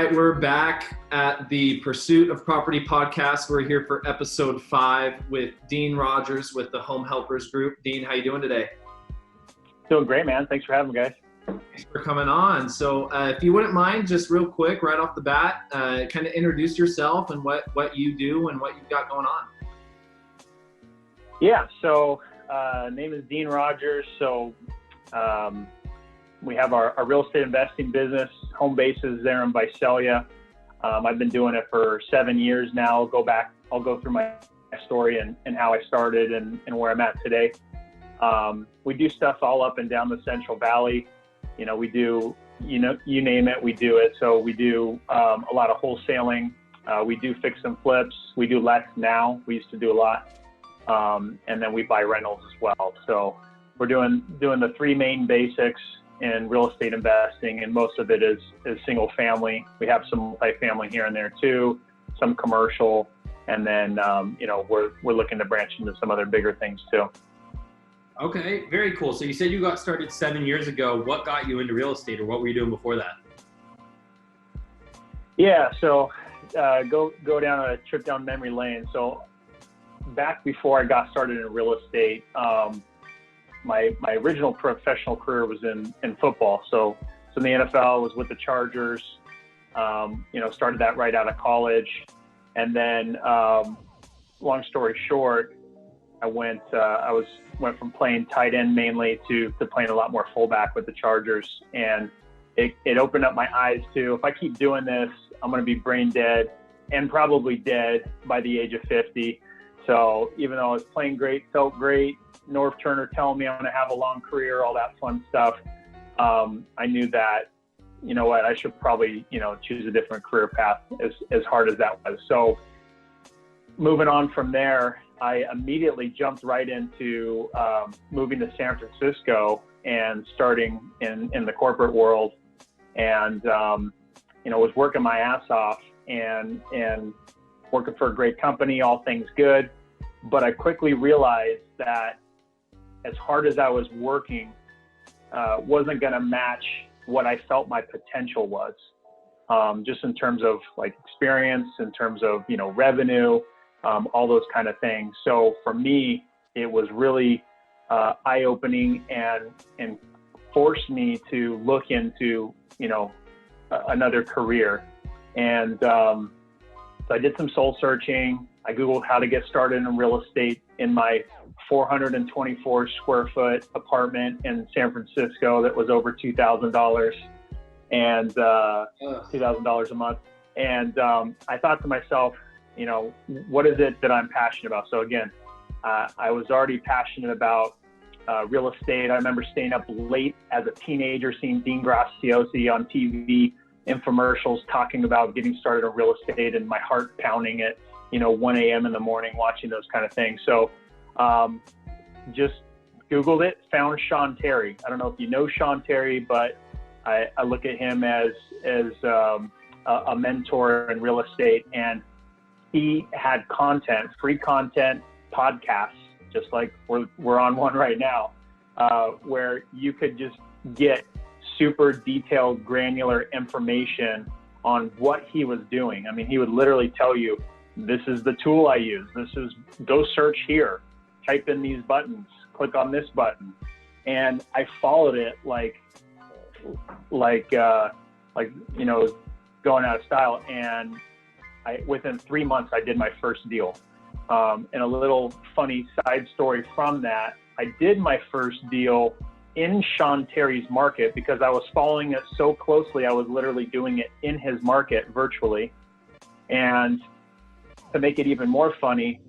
right, we're back at the Pursuit of Property podcast. We're here for episode 5 with Dean Rogers with the Home Helpers Group. Dean, how you doing today? Doing great, man. Thanks for having me, guys. Thanks for coming on. So if you wouldn't mind, just real quick, right off the bat, kind of introduce yourself and what you do and what you've got going on. Yeah, so name is Dean Rogers. So we have our real estate investing business, home bases there in Visalia. I've been doing it for 7 years now. I'll go through my story and how I started and where I'm at today. We do stuff all up and down the Central Valley. You know, we do, you name it, we do it. So we do a lot of wholesaling. We do fix and flips. We do less now. We used to do a lot. And then we buy rentals as well. So we're doing the 3 main basics in real estate investing, and most of it is single family. We have some multifamily here and there too, some commercial, and then we're looking to branch into some other bigger things too. Okay, very cool. So you said you got started 7 years ago. What got you into real estate, or what were you doing before that? Yeah, so go down a trip down memory lane. So back before I got started in real estate, my original professional career was in football. So in the NFL, was with the Chargers. Started that right out of college, and then long story short, I went from playing tight end mainly to playing a lot more fullback with the Chargers, and it opened up my eyes to, if I keep doing this, I'm going to be brain dead and probably dead by the age of 50. So even though I was playing great, felt great, Norv Turner telling me I'm going to have a long career, all that fun stuff, I knew that, you know what, I should probably, choose a different career path, as hard as that was. So moving on from there, I immediately jumped right into moving to San Francisco and starting in the corporate world, and was working my ass off and working for a great company, all things good. But I quickly realized that as hard as I was working, wasn't going to match what I felt my potential was, just in terms of like experience, in terms of, revenue, all those kind of things. So for me, it was really eye-opening and forced me to look into, another career. And so I did some soul searching. I Googled how to get started in real estate in my 424 square foot apartment in San Francisco that was over $2,000 and $2,000 a month. And I thought to myself, what is it that I'm passionate about? So again, I was already passionate about real estate. I remember staying up late as a teenager, seeing Dean Graziosi on TV infomercials talking about getting started in real estate, and my heart pounding at 1 a.m. in the morning watching those kind of things. So just Googled it, found Sean Terry. I don't know if you know Sean Terry, but I look at him as a mentor in real estate, and he had content, free content, podcasts, just like we're on one right now, where you could just get super detailed, granular information on what he was doing. I mean, he would literally tell you, this is the tool I use. Go search here, type in these buttons, click on this button. And I followed it like going out of style. And within 3 months, I did my first deal. And a little funny side story from that, I did my first deal in Sean Terry's market because I was following it so closely. I was literally doing it in his market virtually. And to make it even more funny,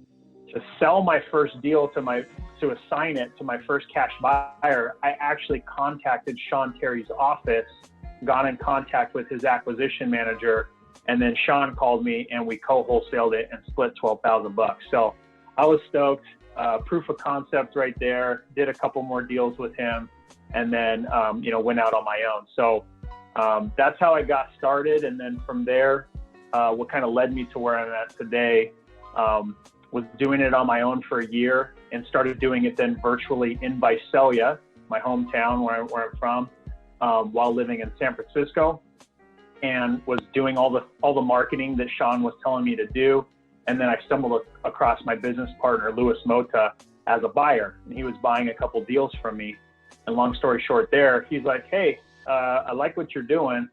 to sell my first deal to assign it to my first cash buyer, I actually contacted Sean Terry's office, got in contact with his acquisition manager, and then Sean called me and we co-wholesaled it and split $12,000. So I was stoked. Proof of concept right there. Did a couple more deals with him, and then went out on my own. So that's how I got started. And then from there, what kind of led me to where I'm at today was doing it on my own for a year, and started doing it then virtually in Visalia, my hometown where I'm from, while living in San Francisco. and was doing all the marketing that Sean was telling me to do. And then I stumbled across my business partner, Louis Mota, as a buyer. And he was buying a couple deals from me. And long story short there, he's like, hey, I like what you're doing.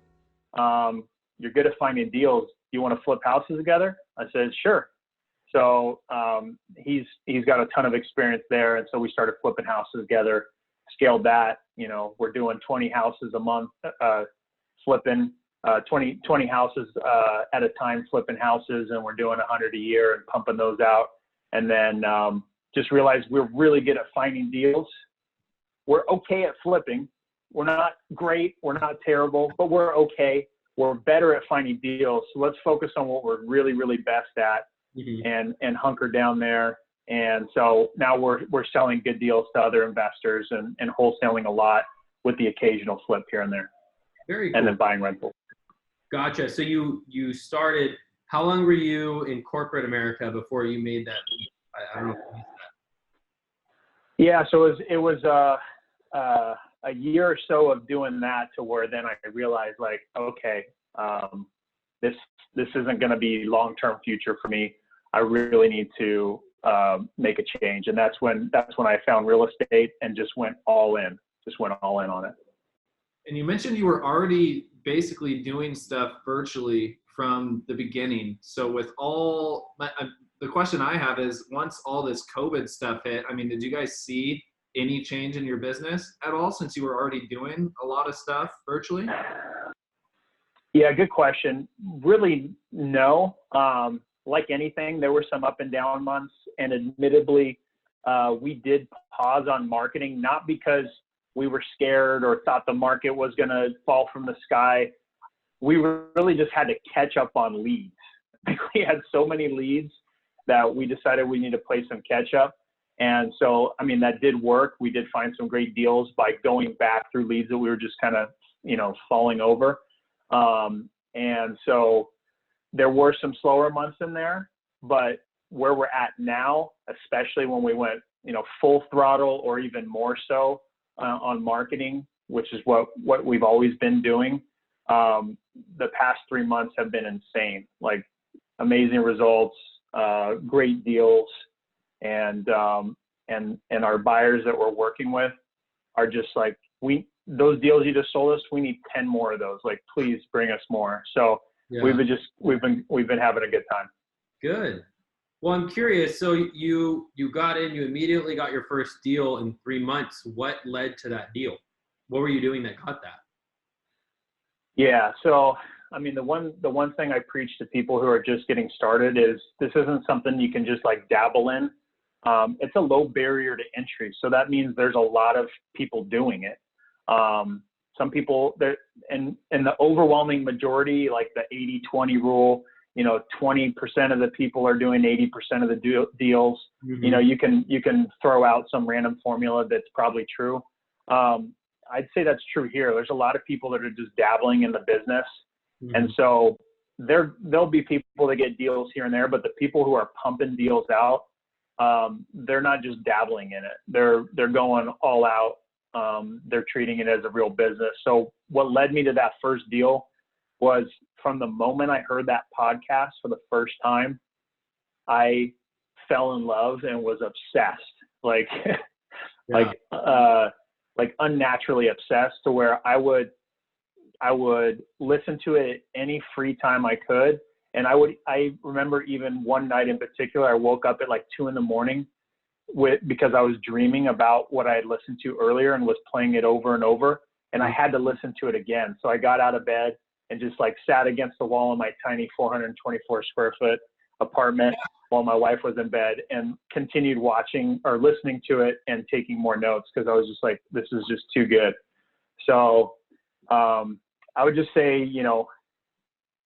You're good at finding deals. You want to flip houses together? I said, sure. So he's got a ton of experience there. And so we started flipping houses together, scaled that. You know, we're doing 20 houses a month, flipping 20 houses at a time, flipping houses, and we're doing 100 a year and pumping those out. And then just realized we're really good at finding deals. We're okay at flipping. We're not great. We're not terrible, but we're okay. We're better at finding deals. So let's focus on what we're really, really best at, and hunker down there. And so now we're selling good deals to other investors and wholesaling a lot with the occasional flip here and there. Very cool. And then buying rental. Gotcha. So you started, how long were you in corporate America before you made that? I don't know if you used that. Yeah. So it was a year or so of doing that to where then I realized, like, okay, this isn't going to be long-term future for me. I really need to make a change. And that's when I found real estate and just went all in on it. And you mentioned you were already basically doing stuff virtually from the beginning. So with the question I have is, once all this COVID stuff hit, I mean, did you guys see any change in your business at all since you were already doing a lot of stuff virtually? Yeah, good question. Really, no. Like anything, there were some up and down months, and admittedly, we did pause on marketing, not because we were scared or thought the market was going to fall from the sky. We really just had to catch up on leads. We had so many leads that we decided we need to play some catch up. And so, I mean, that did work. We did find some great deals by going back through leads that we were just kind of, falling over. And so there were some slower months in there, but where we're at now, especially when we went, full throttle or even more so on marketing, which is what we've always been doing. The past 3 months have been insane, like amazing results, great deals. And our buyers that we're working with are just like, those deals you just sold us, we need 10 more of those. Like, please bring us more. So yeah. we've been having a good time. Good. Well, I'm curious. So you got in, you immediately got your first deal in 3 months. What led to that deal? What were you doing that got that? Yeah. So, I mean, the one thing I preach to people who are just getting started is this isn't something you can just like dabble in. It's a low barrier to entry. So that means there's a lot of people doing it. Some people that, and the overwhelming majority, like the 80-20 rule, 20% of the people are doing 80% of the deals. Mm-hmm. You can throw out some random formula that's probably true. I'd say that's true here. There's a lot of people that are just dabbling in the business. Mm-hmm. And so there'll be people that get deals here and there, but the people who are pumping deals out, they're not just dabbling in it. They're going all out. They're treating it as a real business. So what led me to that first deal was, from the moment I heard that podcast for the first time, I fell in love and was obsessed, like, yeah. like unnaturally obsessed, to where I would listen to it any free time I could. And I remember even one night in particular, I woke up at like 2 a.m. because I was dreaming about what I had listened to earlier and was playing it over and over. And I had to listen to it again. So I got out of bed and just like sat against the wall in my tiny 424 square foot apartment while my wife was in bed, and continued watching or listening to it and taking more notes, because I was just like, this is just too good. So I would just say,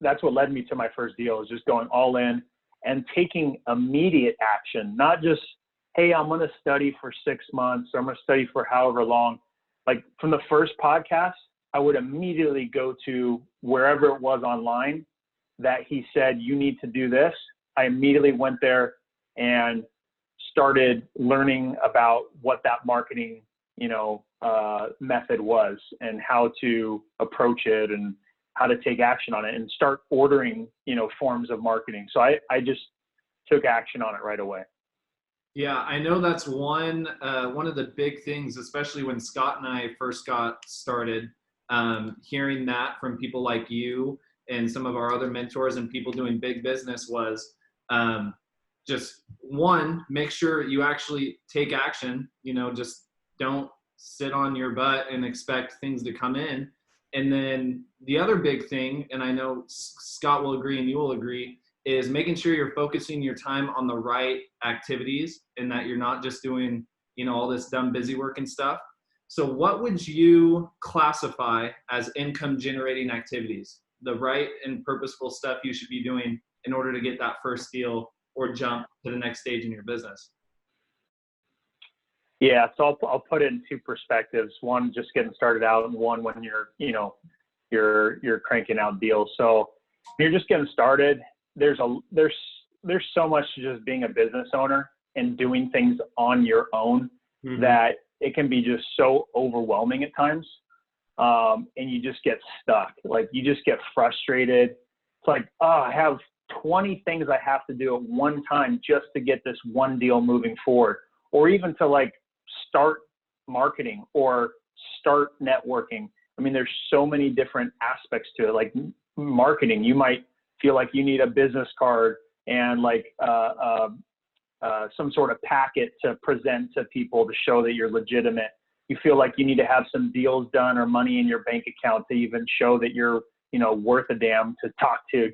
that's what led me to my first deal, is just going all in and taking immediate action, not just, hey, I'm going to study for 6 months, or I'm going to study for however long. Like, from the first podcast, I would immediately go to wherever it was online that he said, you need to do this. I immediately went there and started learning about what that marketing, method was, and how to approach it, and how to take action on it and start ordering, forms of marketing. So I just took action on it right away. Yeah, I know that's one of the big things, especially when Scott and I first got started. Hearing that from people like you and some of our other mentors and people doing big business was just one, make sure you actually take action. Just don't sit on your butt and expect things to come in. And then the other big thing, and I know Scott will agree and you will agree, is making sure you're focusing your time on the right activities and that you're not just doing, all this dumb busy work and stuff. So what would you classify as income generating activities? The right and purposeful stuff you should be doing in order to get that first deal or jump to the next stage in your business? Yeah, so I'll put it in two perspectives. One, just getting started out, and one when you're cranking out deals. So when you're just getting started, there's so much to just being a business owner and doing things on your own that it can be just so overwhelming at times. And you just get stuck. Like, you just get frustrated. It's like, I have 20 things I have to do at one time just to get this one deal moving forward, or even to like start marketing or start networking. I mean, there's so many different aspects to it. Like marketing, you might feel like you need a business card and like some sort of packet to present to people to show that you're legitimate. You feel like you need to have some deals done or money in your bank account to even show that you're, worth a damn to talk to,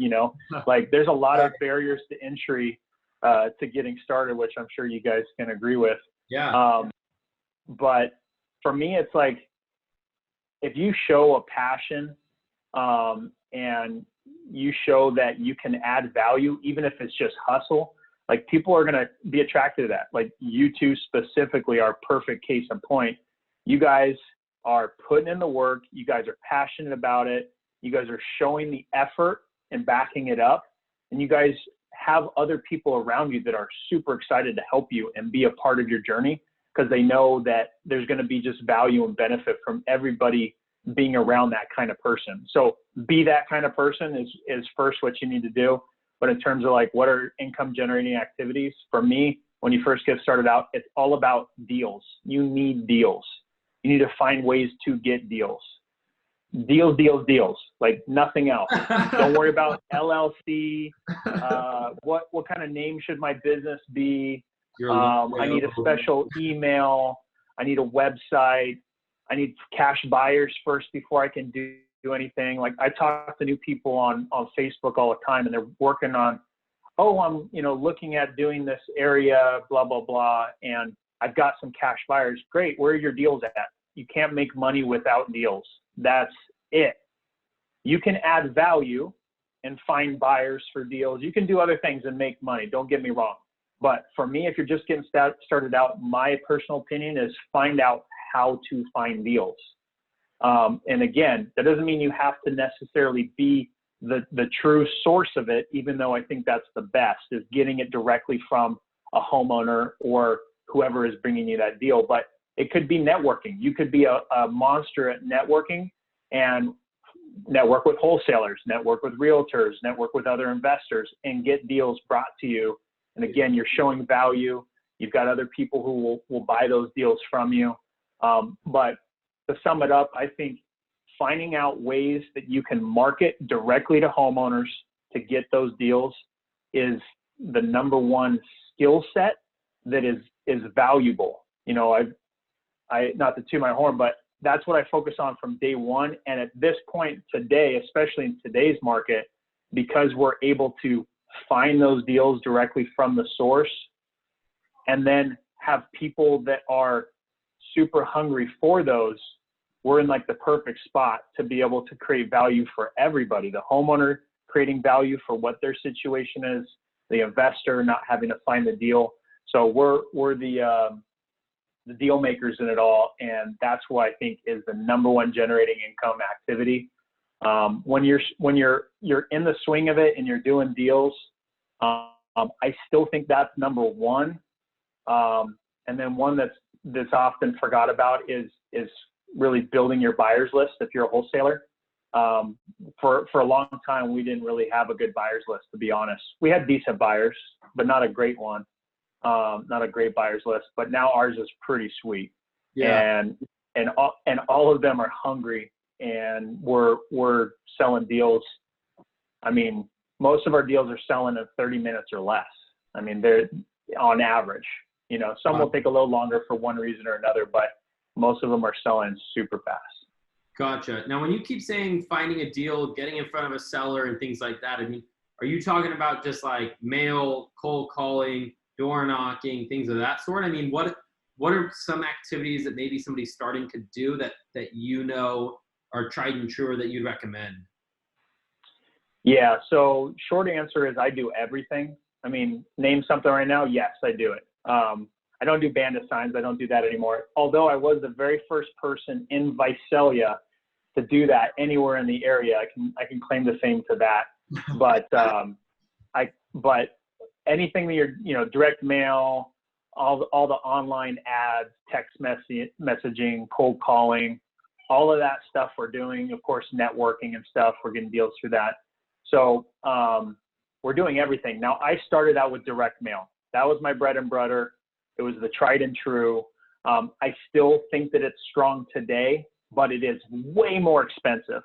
like there's a lot of barriers to entry to getting started, which I'm sure you guys can agree with. Yeah. But for me, it's like, if you show a passion and you show that you can add value, even if it's just hustle, like people are going to be attracted to that. Like you two specifically are perfect case in point. You guys are putting in the work. You guys are passionate about it. You guys are showing the effort and backing it up. And you guys have other people around you that are super excited to help you and be a part of your journey, because they know that there's going to be just value and benefit from everybody being around that kind of person. So be that kind of person is first what you need to do. But in terms of like, what are income generating activities? For me, when you first get started out, it's all about deals. You need deals. You need to find ways to get deals. Deals, like nothing else. Don't worry about LLC. What kind of name should my business be? I need a special email. I need a website. I need cash buyers first before I can do anything. Like I talk to new people on Facebook all the time, and they're working on, I'm looking at doing this area, blah, blah, blah. And I've got some cash buyers. Great. Where are your deals at? You can't make money without deals. That's it. You can add value and find buyers for deals. You can do other things and make money. Don't get me wrong. But for me, if you're just getting started out, my personal opinion is find out how to find deals. And again, that doesn't mean you have to necessarily be the true source of it, even though I think that's the best, is getting it directly from a homeowner or whoever is bringing you that deal. But it could be networking. You could be a monster at networking and network with wholesalers, network with realtors, network with other investors, and get deals brought to you. And again, you're showing value. You've got other people who will buy those deals from you. But to sum it up, I think finding out ways that you can market directly to homeowners to get those deals is the number one skill set that is valuable. I not to toot my horn, but that's what I focus on from day one. And at this point today, especially in today's market, because we're able to find those deals directly from the source and then have people that are super hungry for those, we're in like the perfect spot to be able to create value for everybody. The homeowner creating value for what their situation is, the investor not having to find the deal. So we're the deal makers in it all, and that's what I think is the number one generating income activity. When you're in the swing of it and you're doing deals, I still think that's number one. And then one that's often forgot about is really building your buyers list if you're a wholesaler. For a long time, we didn't really have a good buyers list, to be honest. We had decent buyers, but not a great one, not a great buyers list. But now ours is pretty sweet, Yeah. and all of them are hungry, and we're selling deals. I mean, most of our deals are selling in 30 minutes or less. I mean, they're on average. You know, some will take a little longer for one reason or another, but most of them are selling super fast. Gotcha. Now, when you keep saying finding a deal, getting in front of a seller and things like that, I mean, are you talking about just like mail, cold calling, door knocking, things of that sort? I mean, what are some activities that maybe somebody starting could do that you know are tried and true or that you'd recommend? Yeah. So short answer is I do everything. I mean, name something right now. Yes, I do it. I don't do bandit signs. I don't do that anymore. Although I was the very first person in Visalia to do that anywhere in the area. I can claim the fame to that. But but anything that you're, direct mail, all the online ads, text messaging, cold calling, all of that stuff we're doing. Of course, networking and stuff. We're getting deals through that. So we're doing everything. Now, I started out with direct mail. That was my bread and butter. It was the tried and true. I still think that it's strong today, but it is way more expensive.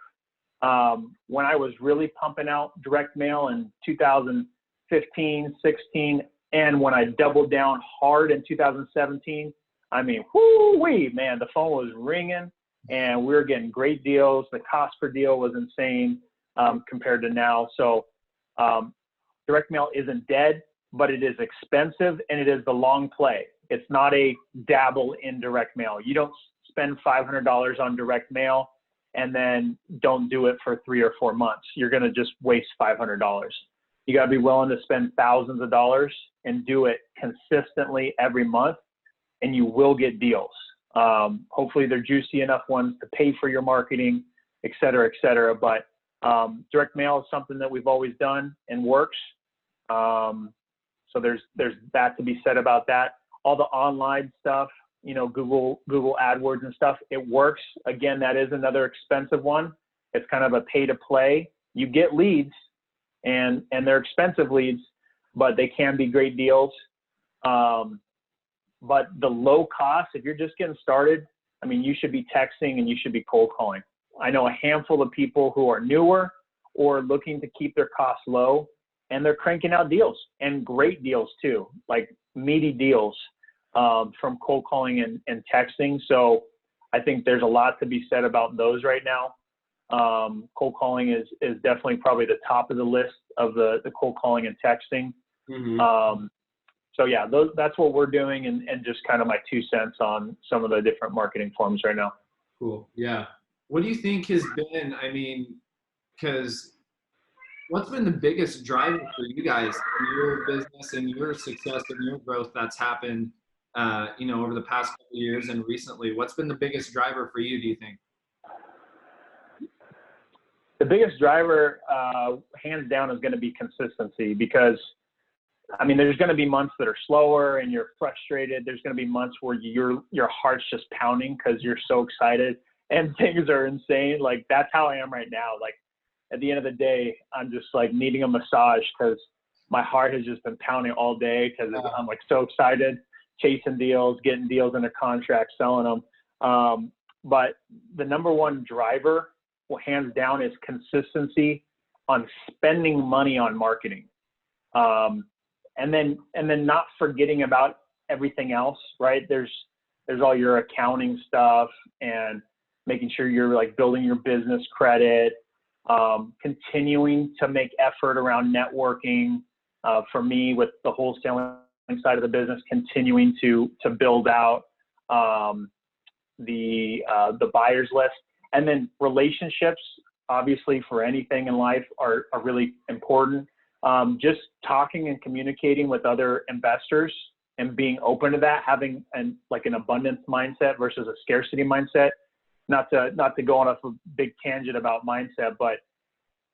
When I was really pumping out direct mail in 2015, 16, and when I doubled down hard in 2017, I mean, whoo-wee, man, the phone was ringing and we were getting great deals. The cost per deal was insane compared to now. So direct mail isn't dead, but it is expensive and it is the long play. It's not a dabble in direct mail. You don't spend $500 on direct mail and then don't do it for 3 or 4 months. You're going to just waste $500. You got to be willing to spend thousands of dollars and do it consistently every month, and you will get deals. Hopefully they're juicy enough ones to pay for your marketing, et cetera, et cetera. But direct mail is something that we've always done and works. So there's that to be said about that. All the online stuff, Google AdWords and stuff, it works. Again, that is another expensive one. It's kind of a pay to play. You get leads and they're expensive leads, but they can be great deals. But the low cost, if you're just getting started, I mean, you should be texting and you should be cold calling. I know a handful of people who are newer or looking to keep their costs low, and they're cranking out deals and great deals too, like meaty deals from cold calling and texting. So I think there's a lot to be said about those right now. Cold calling is definitely probably the top of the list of the cold calling and texting. Mm-hmm. So yeah, that's what we're doing and just kind of my 2 cents on some of the different marketing forms right now. Cool. Yeah. What do you think has been, I mean, because what's been the biggest driver for you guys in your business and your success and your growth that's happened, over the past couple of years and recently? What's been the biggest driver for you, do you think? The biggest driver, hands down, is going to be consistency because, I mean, there's going to be months that are slower and you're frustrated. There's going to be months where your heart's just pounding because you're so excited and things are insane. Like, that's how I am right now. Like, at the end of the day, I'm just like needing a massage because my heart has just been pounding all day because I'm like so excited, chasing deals, getting deals under contract, selling them. But the number one driver, well, hands down, is consistency on spending money on marketing. And then not forgetting about everything else, right? There's all your accounting stuff and making sure you're like building your business credit, continuing to make effort around networking. For me, with the wholesaling side of the business, continuing to build out the buyers list. And then relationships, obviously, for anything in life are really important. Just talking and communicating with other investors and being open to that, having an abundance mindset versus a scarcity mindset. Not to go on a big tangent about mindset, but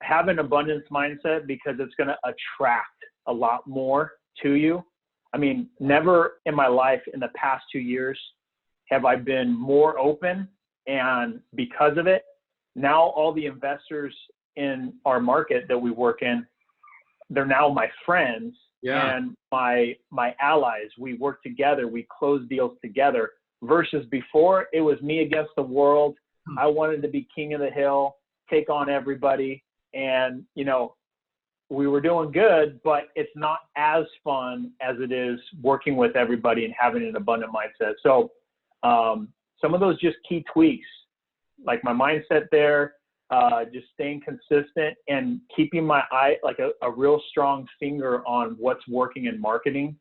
have an abundance mindset because it's going to attract a lot more to you. I mean, never in my life in the past 2 years have I been more open, and because of it, now all the investors in our market that we work in, they're now my friends and my allies. We work together, we close deals together, versus before it was me against the world. I wanted to be king of the hill, take on everybody. And, you know, we were doing good, but it's not as fun as it is working with everybody and having an abundant mindset. So some of those just key tweaks, like my mindset there, just staying consistent and keeping my eye, like a real strong finger on what's working in marketing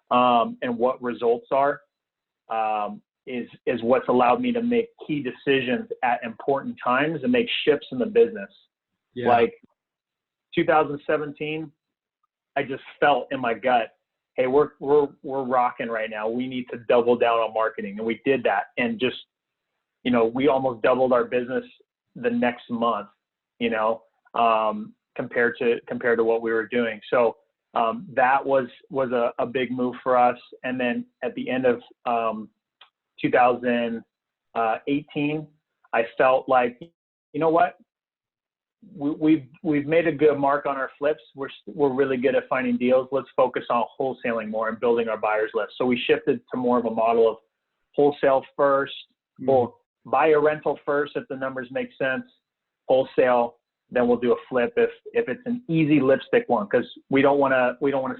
and what results are, is what's allowed me to make key decisions at important times and make shifts in the business. Yeah. Like 2017, I just felt in my gut, hey, we're rocking right now. We need to double down on marketing. And we did that. And just, you know, we almost doubled our business the next month, you know, compared to what we were doing. So that was a big move for us. And then at the end of 2018, I felt like, you know what, we've made a good mark on our flips. We're really good at finding deals. Let's focus on wholesaling more and building our buyers list. So we shifted to more of a model of wholesale first. We'll buy a rental first if the numbers make sense. Wholesale, then we'll do a flip if it's an easy lipstick one, because we don't want to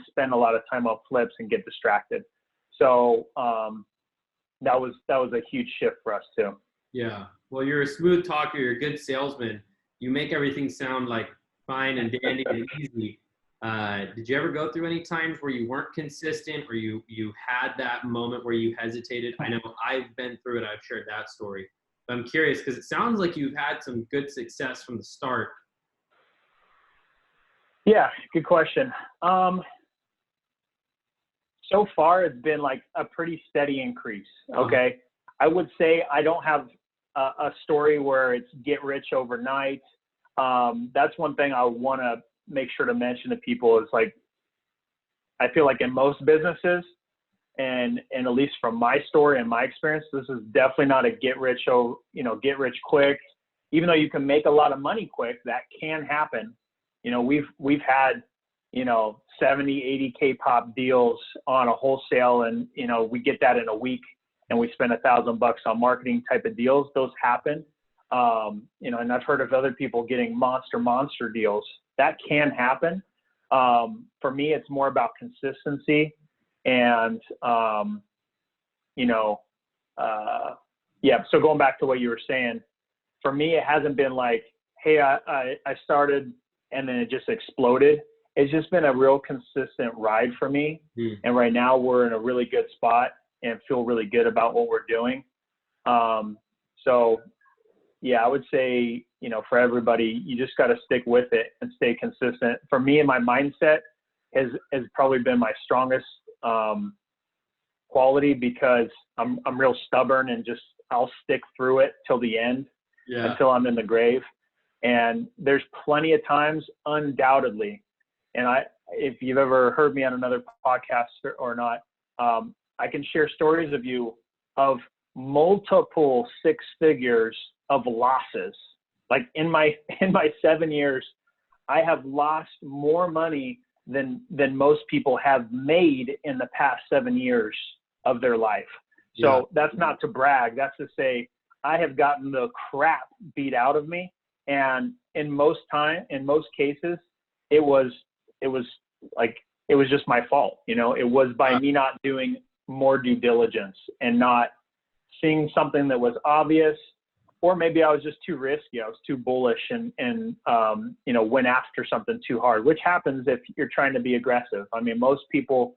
spend a lot of time on flips and get distracted. So that was a huge shift for us too. Yeah. Well, you're a smooth talker. You're a good salesman. You make everything sound like fine and dandy and easy. Did you ever go through any times where you weren't consistent, or you had that moment where you hesitated? I know I've been through it. I've shared that story. But I'm curious because it sounds like you've had some good success from the start. Yeah, good question. So far, it's been like a pretty steady increase. Okay. I would say I don't have a story where it's get rich overnight. That's one thing I want to make sure to mention to people is, like, I feel like in most businesses, and at least from my story and my experience, this is definitely not a get rich quick. Even though you can make a lot of money quick, that can happen. You know, we've had, you know, 70, 80K pop deals on a wholesale, and, you know, we get that in a week and we spend $1,000 on marketing type of deals. Those happen. You know, and I've heard of other people getting monster deals. That can happen. For me, it's more about consistency and, you know, yeah. So going back to what you were saying, for me, it hasn't been like, hey, I started and then it just exploded. It's just been a real consistent ride for me. And right now we're in a really good spot and feel really good about what we're doing. So yeah, I would say, you know, for everybody, you just got to stick with it and stay consistent. For me, and my mindset has probably been my strongest quality, because I'm real stubborn and just, I'll stick through it till the end, until I'm in the grave. And there's plenty of times, undoubtedly, and if you've ever heard me on another podcast or not, I can share stories of multiple six figures of losses. Like in my 7 years, I have lost more money than most people have made in the past 7 years of their life. So that's not to brag. That's to say I have gotten the crap beat out of me. And in most cases, it was just my fault. You know, it was by me not doing more due diligence and not seeing something that was obvious, or maybe I was just too risky. I was too bullish and you know, went after something too hard, which happens if you're trying to be aggressive. I mean, most people,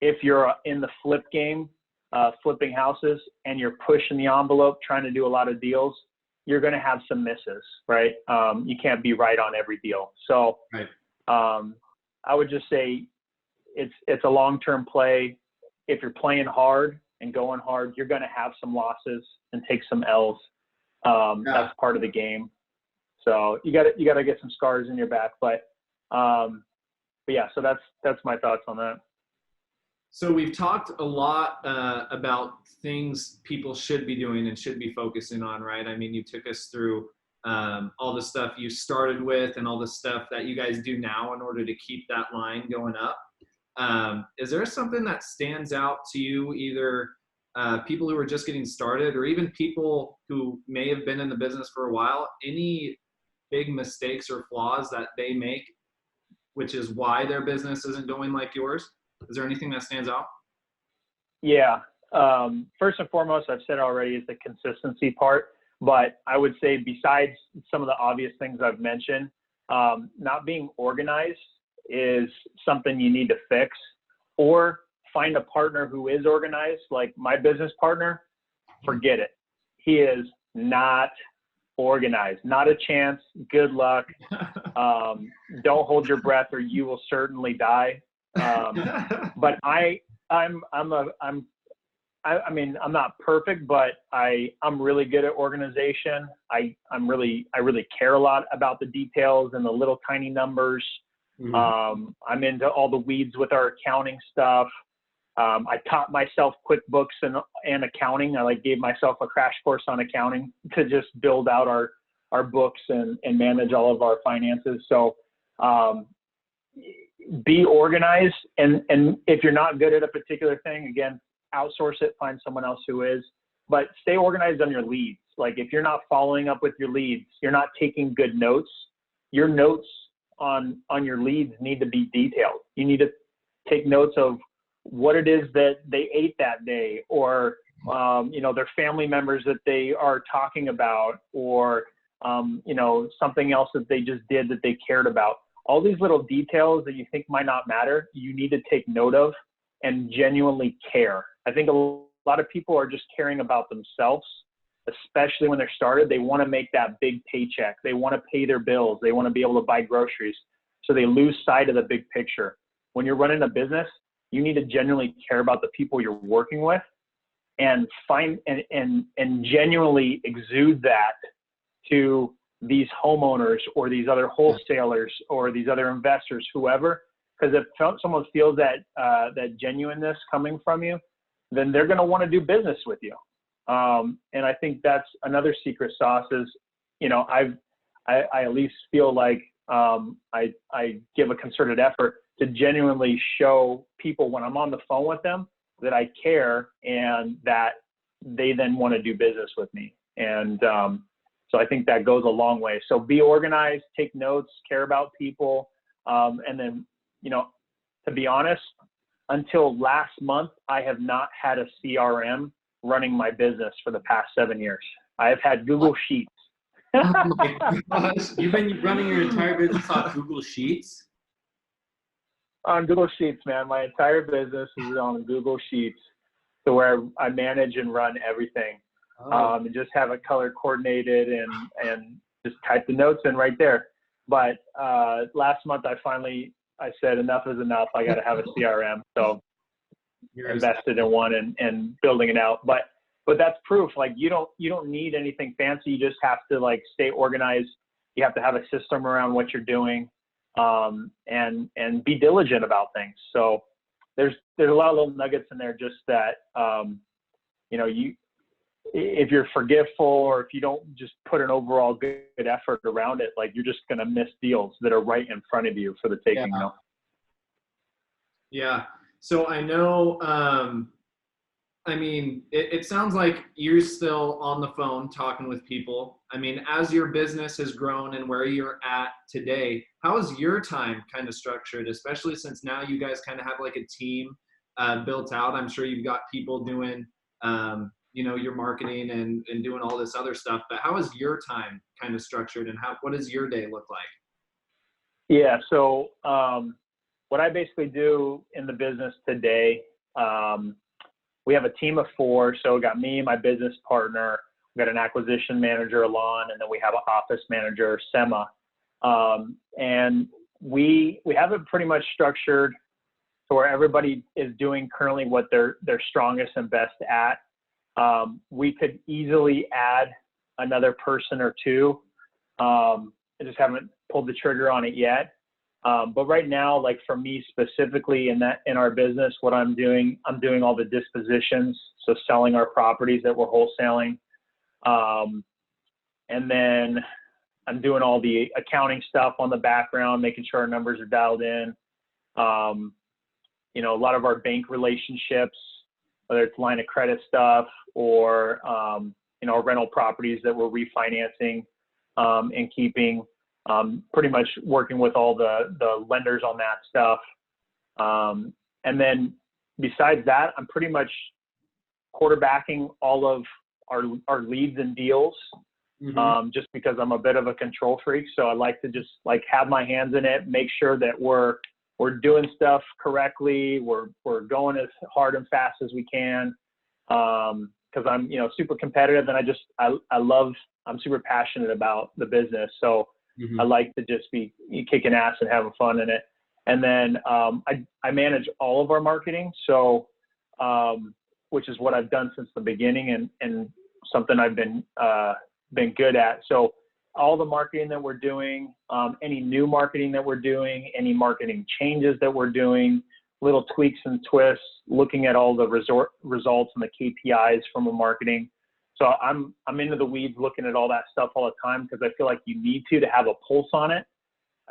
if you're in the flip game, flipping houses, and you're pushing the envelope, trying to do a lot of deals, you're going to have some misses, right? You can't be right on every deal. So I would just say it's a long-term play. If you're playing hard and going hard, you're going to have some losses and take some L's. That's part of the game. So you got to get some scars in your back, but yeah, so that's my thoughts on that. So we've talked a lot about things people should be doing and should be focusing on, right? I mean, you took us through all the stuff you started with and all the stuff that you guys do now in order to keep that line going up. Is there something that stands out to you, either people who are just getting started or even people who may have been in the business for a while, any big mistakes or flaws that they make, which is why their business isn't going like yours? Is there anything that stands out? Yeah. First and foremost, I've said already, is the consistency part. But I would say, besides some of the obvious things I've mentioned, not being organized is something you need to fix, or find a partner who is organized. Like my business partner, forget it. He is not organized. Not a chance. Good luck. Don't hold your breath or you will certainly die. But I'm not perfect, but I'm really good at organization. I really care a lot about the details and the little tiny numbers. Mm-hmm. I'm into all the weeds with our accounting stuff. I taught myself QuickBooks and accounting. I gave myself a crash course on accounting to just build out our books and manage all of our finances. So, be organized. And if you're not good at a particular thing, again, outsource it, find someone else who is, but stay organized on your leads. Like if you're not following up with your leads, you're not taking good notes. Your notes on your leads need to be detailed. You need to take notes of what it is that they ate that day, or, their family members that they are talking about, or, something else that they just did that they cared about. All these little details that you think might not matter, you need to take note of and genuinely care. I think a lot of people are just caring about themselves, especially when they're started. They want to make that big paycheck. They want to pay their bills. They want to be able to buy groceries. So they lose sight of the big picture. When you're running a business, you need to genuinely care about the people you're working with, and find and genuinely exude that to these homeowners or these other wholesalers or these other investors, whoever. Because if someone feels that genuineness coming from you, then they're going to want to do business with you. And I think that's another secret sauce is, I at least feel like I give a concerted effort to genuinely show people when I'm on the phone with them that I care and that they then want to do business with me. And so I think that goes a long way. So be organized, take notes, care about people, and then, to be honest, until last month, I have not had a CRM running my business for the past 7 years. I have had Google Sheets. Oh my gosh. You've been running your entire business off Google Sheets? On Google Sheets, man. My entire business is on Google Sheets, to where I manage and run everything. And just have it color coordinated and just type the notes in right there. But last month, I said enough is enough. I got to have a CRM. So invested in one and building it out. But that's proof. Like you don't need anything fancy. You just have to stay organized. You have to have a system around what you're doing, and be diligent about things. So there's a lot of little nuggets in there, just that if you're forgetful, or if you don't just put an overall good effort around it, you're just going to miss deals that are right in front of you for the taking. Yeah. Yeah. So I know, it sounds like you're still on the phone talking with people. As your business has grown and where you're at today, how is your time kind of structured, especially since now you guys kind of have a team built out? I'm sure you've got people doing, your marketing and doing all this other stuff, but how is your time kind of structured, and what does your day look like? Yeah. So, what I basically do in the business today, we have a team of 4. So we got me, my business partner, we got an acquisition manager, Alon, and then we have an office manager, Sema. And we have it pretty much structured to where everybody is doing currently what they're strongest and best at. We could easily add another person or two. I just haven't pulled the trigger on it yet. But right now, for me specifically in our business, what I'm doing all the dispositions. So selling our properties that we're wholesaling. And then I'm doing all the accounting stuff on the background, making sure our numbers are dialed in. You know, a lot of our bank relationships, whether it's line of credit stuff or, you know, rental properties that we're refinancing and keeping, pretty much working with all the lenders on that stuff. And then besides that, I'm pretty much quarterbacking all of our leads and deals, just because I'm a bit of a control freak. So I like to just like have my hands in it, make sure that we're doing stuff correctly. We're going as hard and fast as we can. Cause I'm, you know, super competitive and I'm super passionate about the business. So I like to just be kicking ass and having fun in it. And then, I manage all of our marketing. So, which is what I've done since the beginning and something I've been good at. So all the marketing that we're doing, any new marketing that we're doing, any marketing changes that we're doing, little tweaks and twists, looking at all the results and the KPIs from the marketing. So I'm into the weeds looking at all that stuff all the time because I feel like you need to have a pulse on it.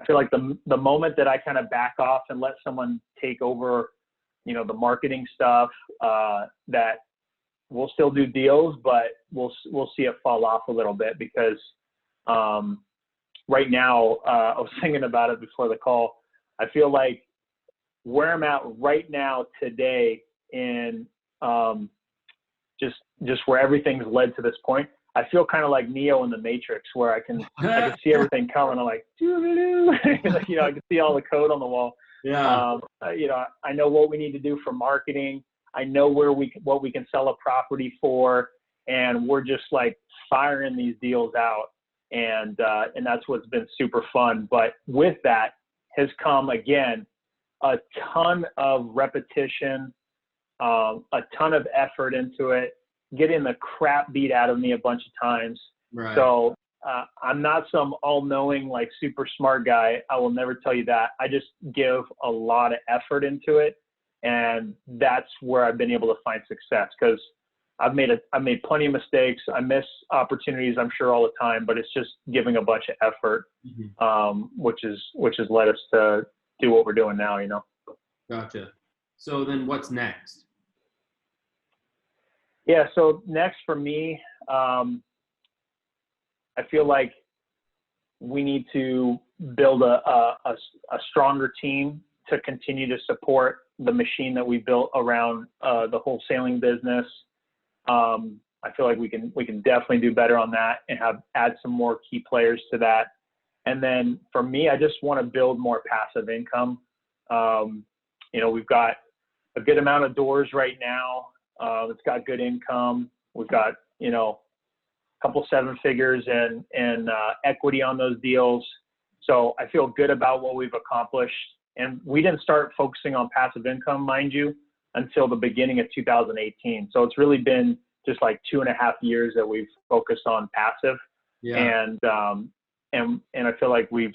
I feel like the moment that I kind of back off and let someone take over, you know, the marketing stuff, that we'll still do deals, but we'll see it fall off a little bit because right now, I was thinking about it before the call. I feel like where I'm at right now today in just where everything's led to this point, I feel kind of like Neo in the Matrix, where I can see everything coming. I'm like, like, you know, I can see all the code on the wall. Yeah. You know, I know what we need to do for marketing. I know what we can sell a property for, and we're just like firing these deals out, and that's what's been super fun. But with that has come again a ton of repetition, a ton of effort into it, getting the crap beat out of me a bunch of times. Right. So I'm not some all-knowing, like super smart guy. I will never tell you that. I just give a lot of effort into it. And that's where I've been able to find success because I've made plenty of mistakes. I miss opportunities, I'm sure, all the time, but it's just giving a bunch of effort, which has led us to do what we're doing now, you know? Gotcha. So then what's next? Yeah. So next for me, I feel like we need to build a stronger team to continue to support the machine that we built around the wholesaling business. I feel like we can definitely do better on that and add some more key players to that. And then for me, I just want to build more passive income. You know, we've got a good amount of doors right now. It's got good income. We've got, you know, a couple 7 figures and equity on those deals. So I feel good about what we've accomplished. And we didn't start focusing on passive income, mind you, until the beginning of 2018. So it's really been just like 2.5 years that we've focused on passive. Yeah. And I feel like we've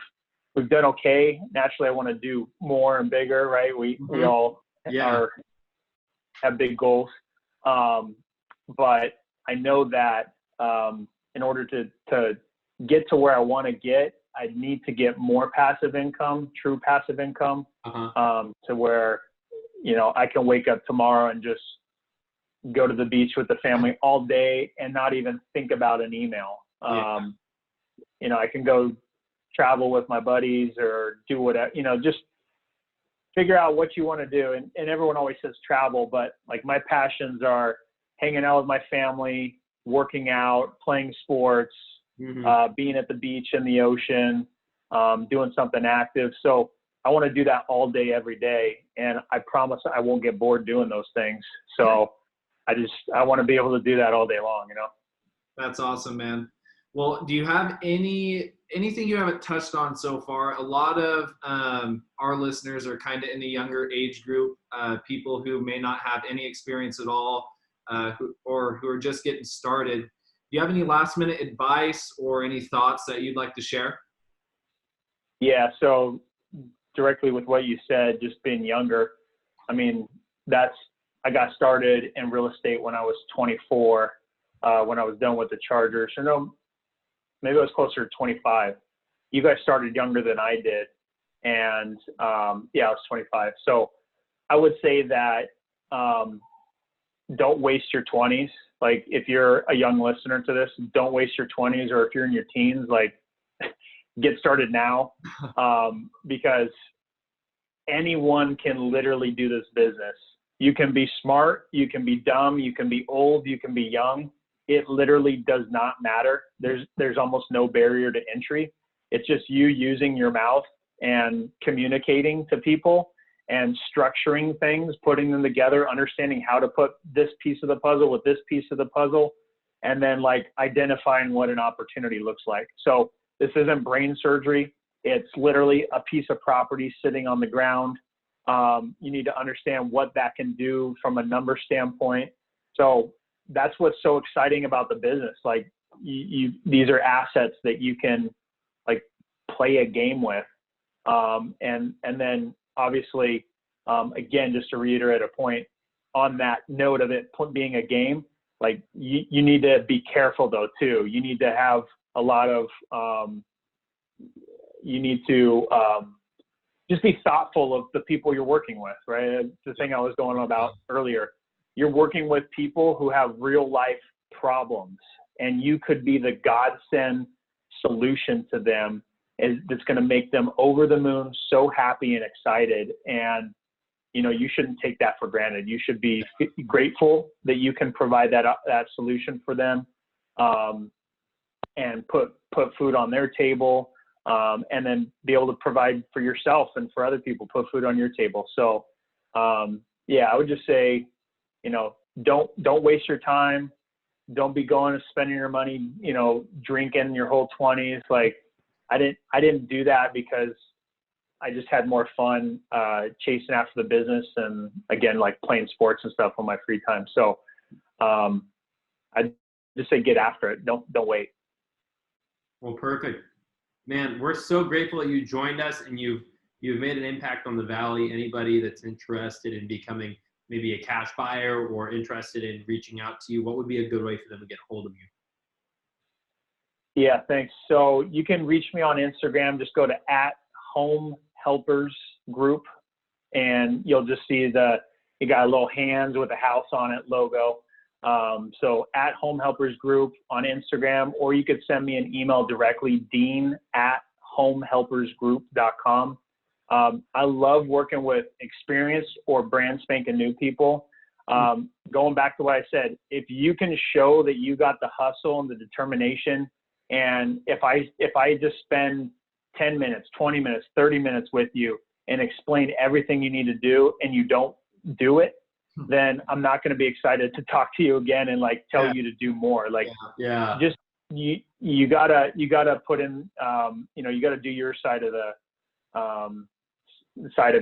done okay. Naturally, I want to do more and bigger, right? We all have big goals. But I know that in order to get to where I want to get, I need to get more passive income, true passive income, to where, you know, I can wake up tomorrow and just go to the beach with the family all day and not even think about an email. You know, I can go travel with my buddies or do whatever, you know, just figure out what you want to do. And everyone always says travel, but like my passions are hanging out with my family, working out, playing sports, being at the beach and the ocean, doing something active. So I want to do that all day, every day. And I promise I won't get bored doing those things. So I want to be able to do that all day long, you know? That's awesome, man. Well, do you have anything you haven't touched on so far? A lot of our listeners are kind of in the younger age group, people who may not have any experience at all, who are just getting started. Do you have any last minute advice or any thoughts that you'd like to share? Yeah. So directly with what you said, just being younger, I mean, I got started in real estate when I was 24, when I was done with the Chargers. So maybe I was closer to 25. You guys started younger than I did. And yeah, I was 25. So I would say that don't waste your 20s. Like if you're a young listener to this, don't waste your 20s, or if you're in your teens, like get started now, because anyone can literally do this business. You can be smart, you can be dumb, you can be old, you can be young. It literally does not matter. There's almost no barrier to entry. It's just you using your mouth and communicating to people and structuring things, putting them together, understanding how to put this piece of the puzzle with this piece of the puzzle, and then like identifying what an opportunity looks like. So this isn't brain surgery. It's literally a piece of property sitting on the ground. You need to understand what that can do from a number standpoint. So that's what's so exciting about the business. Like these are assets that you can like play a game with. And then obviously, again, just to reiterate a point on that note of it being a game, like you need to be careful though too. You need to have a lot of, you need to just be thoughtful of the people you're working with, right? It's the thing I was going on about earlier. You're working with people who have real life problems, and you could be the godsend solution to them that's going to make them over the moon, so happy and excited. And, you know, you shouldn't take that for granted. You should be grateful that you can provide that solution for them, and put food on their table, and then be able to provide for yourself and for other people, put food on your table. So, yeah, I would just say, you know, don't waste your time. Don't be going and spending your money, you know, drinking your whole 20s. Like I didn't do that because I just had more fun chasing after the business, and again, like playing sports and stuff on my free time. So I just say get after it. Don't wait. Well, perfect, man. We're so grateful that you joined us, and you've made an impact on the Valley. Anybody that's interested in becoming maybe a cash buyer or interested in reaching out to you, what would be a good way for them to get a hold of you? Yeah, thanks. So you can reach me on Instagram. Just go to @HomeHelpersGroup, and you'll just see you got a little hands with a house on it logo. So @HomeHelpersGroup on Instagram, or you could send me an email directly, dean@homehelpersgroup.com. I love working with experienced or brand spanking new people. Going back to what I said, if you can show that you got the hustle and the determination, and if I just spend 10 minutes, 20 minutes, 30 minutes with you and explain everything you need to do and you don't do it, then I'm not going to be excited to talk to you again and like tell you to do more. Like, just you gotta put in, you know, you gotta do your side of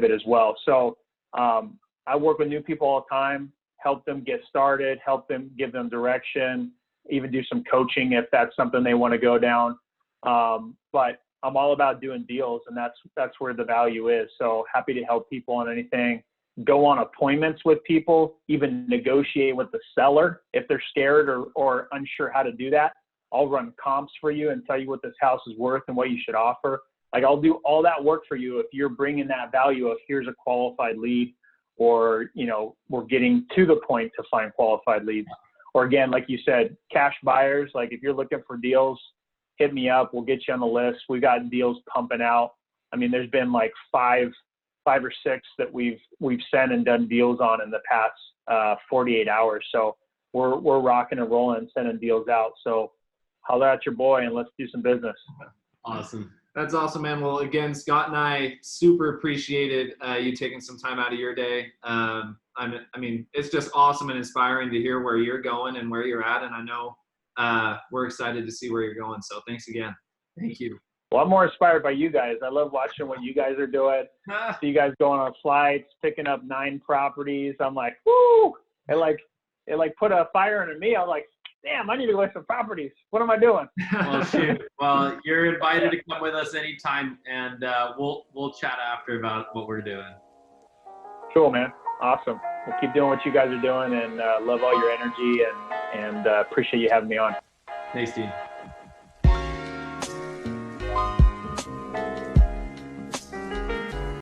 it as well. So I work with new people all the time, help them get started, help them, give them direction, even do some coaching if that's something they want to go down. But I'm all about doing deals, and that's where the value is. So happy to help people on anything. Go on appointments with people, even negotiate with the seller if they're scared or unsure how to do that. I'll run comps for you and tell you what this house is worth and what you should offer. Like, I'll do all that work for you if you're bringing that value of here's a qualified lead, or, you know, we're getting to the point to find qualified leads. Or again, like you said, cash buyers, like if you're looking for deals, hit me up. We'll get you on the list. We got deals pumping out. I mean, there's been like five or six that we've sent and done deals on in the past 48 hours. So we're rocking and rolling, sending deals out. So holler at your boy and let's do some business. Awesome. That's awesome, man. Well, again, Scott and I super appreciated you taking some time out of your day. I mean, it's just awesome and inspiring to hear where you're going and where you're at. And I know we're excited to see where you're going. So thanks again. Thank you. Well, I'm more inspired by you guys. I love watching what you guys are doing. See you guys going on flights, picking up 9 properties. I'm like, woo! It put a fire under me. I'm like, damn, I need to go some properties. What am I doing? Well, shoot. Well, you're invited to come with us anytime, and we'll chat after about what we're doing. Cool, man. Awesome. We'll keep doing what you guys are doing, and love all your energy, and appreciate you having me on. Thanks, Dean.